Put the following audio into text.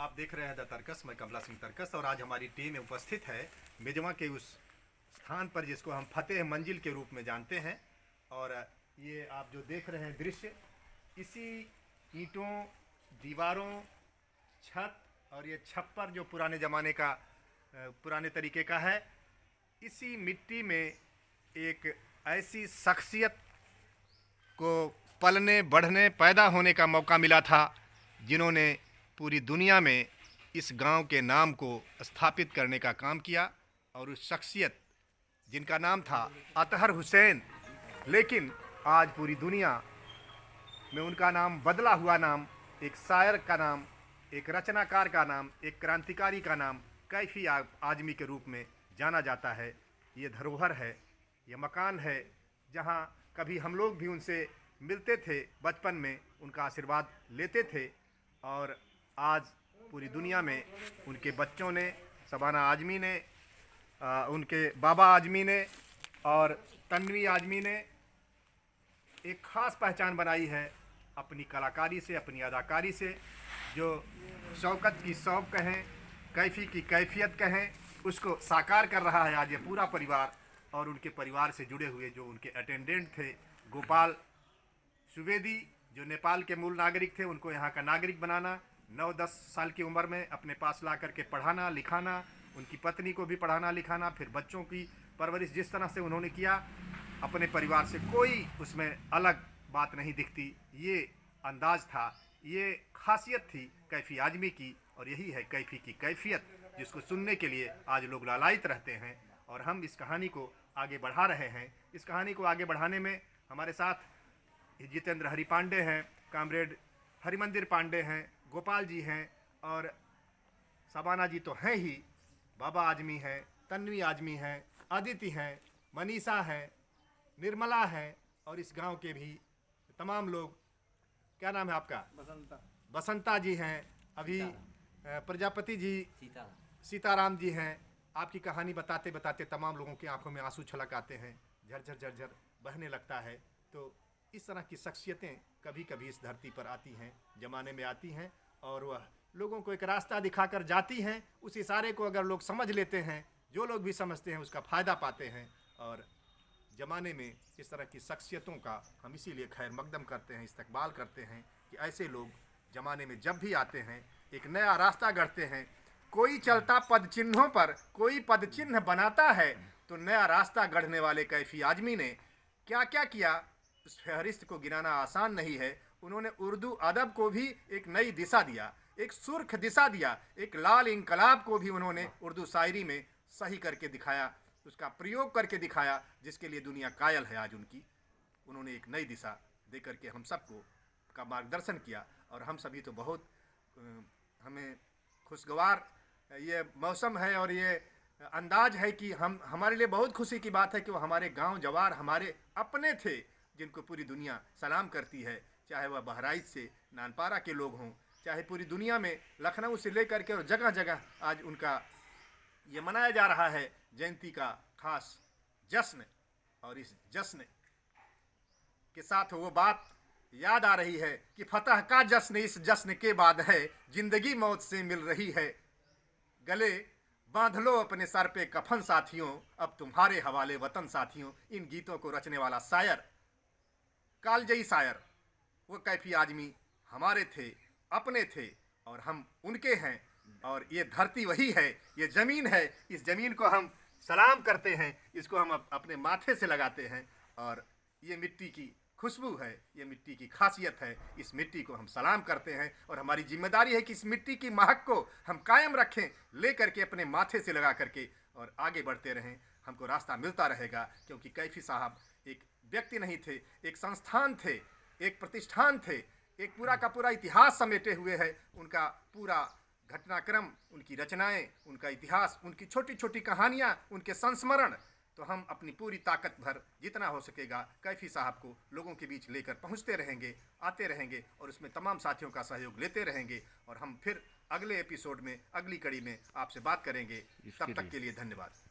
आप देख रहे हैं द तर्कस। मैं कमला सिंह तर्कस और आज हमारी टीम उपस्थित है मेजवा के उस स्थान पर जिसको हम फतेह मंजिल के रूप में जानते हैं। और ये आप जो देख रहे हैं दृश्य, इसी ईंटों, दीवारों, छत और ये छप्पर जो पुराने ज़माने का पुराने तरीके का है, इसी मिट्टी में एक ऐसी शख्सियत को पलने, बढ़ने, पैदा होने का मौका मिला था जिन्होंने पूरी दुनिया में इस गांव के नाम को स्थापित करने का काम किया। और उस शख्सियत जिनका नाम था अतहर हुसैन, लेकिन आज पूरी दुनिया में उनका नाम बदला हुआ नाम, एक शायर का नाम, एक रचनाकार का नाम, एक क्रांतिकारी का नाम कैफी आजमी के रूप में जाना जाता है। ये धरोहर है, ये मकान है जहाँ कभी हम लोग भी उनसे मिलते थे, बचपन में उनका आशीर्वाद लेते थे। और आज पूरी दुनिया में उनके बच्चों ने, शबाना आजमी ने, उनके बाबा आजमी ने और तन्वी आजमी ने एक ख़ास पहचान बनाई है अपनी कलाकारी से, अपनी अदाकारी से। जो शौकत की शौक कहें, कैफी की कैफियत कहें, उसको साकार कर रहा है आज ये पूरा परिवार। और उनके परिवार से जुड़े हुए जो उनके अटेंडेंट थे, गोपाल सुवेदी जो नेपाल के मूल नागरिक थे, उनको यहाँ का नागरिक बनाना, 9-10 साल की उम्र में अपने पास ला करके पढ़ाना लिखाना, उनकी पत्नी को भी पढ़ाना लिखाना, फिर बच्चों की परवरिश जिस तरह से उन्होंने किया अपने परिवार से, कोई उसमें अलग बात नहीं दिखती। ये अंदाज था, ये खासियत थी कैफी आजमी की। और यही है कैफी की कैफियत, जिसको सुनने के लिए आज लोग लालायित रहते हैं। और हम इस कहानी को आगे बढ़ा रहे हैं। इस कहानी को आगे बढ़ाने में हमारे साथ जितेंद्र हरि पांडे हैं, कामरेड हरिमंदिर पांडे हैं, गोपाल जी हैं और शबाना जी तो हैं ही, बाबा आजमी हैं, तन्वी आजमी हैं, अदिति हैं, मनीषा हैं, निर्मला हैं और इस गांव के भी तमाम लोग। क्या नाम है आपका? बसंता जी हैं, अभी प्रजापति जी, सीताराम जी हैं। आपकी कहानी बताते बताते तमाम लोगों की आंखों में आंसू छलक आते हैं, झरझर झरझर बहने लगता है। तो इस तरह की शख्सियतें कभी कभी इस धरती पर आती हैं, ज़माने में आती हैं और वह लोगों को एक रास्ता दिखाकर जाती हैं। उस इशारे को अगर लोग समझ लेते हैं, जो लोग भी समझते हैं, उसका फ़ायदा पाते हैं। और ज़माने में इस तरह की शख्सियतों का हम इसीलिए खैर मकदम करते हैं, इस्तकबाल करते हैं कि ऐसे लोग ज़माने में जब भी आते हैं एक नया रास्ता गढ़ते हैं। कोई चलता पद चिन्हों पर, कोई पद चिन्ह बनाता है, तो नया रास्ता गढ़ने वाले कैफी आजमी ने क्या क्या किया, उस फहरिस्त को गिनाना आसान नहीं है। उन्होंने उर्दू अदब को भी एक नई दिशा दिया, एक सुर्ख दिशा दिया, एक लाल इंकलाब को भी उन्होंने उर्दू शायरी में सही करके दिखाया, उसका प्रयोग करके दिखाया, जिसके लिए दुनिया कायल है आज उनकी। उन्होंने एक नई दिशा दे करके हम सबको का मार्गदर्शन किया। और हम सभी तो बहुत हमें खुशगवार ये मौसम है और ये अंदाज है कि हमारे लिए बहुत खुशी की बात है कि वो हमारे गांव जवार हमारे अपने थे, जिनको पूरी दुनिया सलाम करती है। चाहे वह बहराइच से नानपारा के लोग हों, चाहे पूरी दुनिया में लखनऊ से लेकर के और जगह जगह आज उनका ये मनाया जा रहा है जयंती का खास जश्न। और इस जश्न के साथ वो बात याद आ रही है कि फतह का जश्न इस जश्न के बाद है, जिंदगी मौत से मिल रही है। गले बांध लो अपने सर पे कफन साथियों, अब तुम्हारे हवाले वतन साथियों। इन गीतों को रचने वाला शायर, कालजयी शायर, वो कैफी आजमी हमारे थे, अपने थे और हम उनके हैं। और ये धरती वही है, ये ज़मीन है, इस ज़मीन को हम सलाम करते हैं, इसको हम अपने माथे से लगाते हैं। और ये मिट्टी की खुशबू है, ये मिट्टी की खासियत है, इस मिट्टी को हम सलाम करते हैं। और हमारी जिम्मेदारी है कि इस मिट्टी की महक को हम कायम रखें, ले करके अपने माथे से लगा करके और आगे बढ़ते रहें। हमको रास्ता मिलता रहेगा, क्योंकि कैफी साहब एक व्यक्ति नहीं थे, एक संस्थान थे, एक प्रतिष्ठान थे, एक पूरा का पूरा इतिहास समेटे हुए है। उनका पूरा घटनाक्रम, उनकी रचनाएं, उनका इतिहास, उनकी छोटी छोटी कहानियाँ, उनके संस्मरण, तो हम अपनी पूरी ताकत भर जितना हो सकेगा कैफी साहब को लोगों के बीच लेकर पहुंचते रहेंगे, आते रहेंगे और उसमें तमाम साथियों का सहयोग लेते रहेंगे। और हम फिर अगले एपिसोड में, अगली कड़ी में आपसे बात करेंगे। तब तक के लिए धन्यवाद।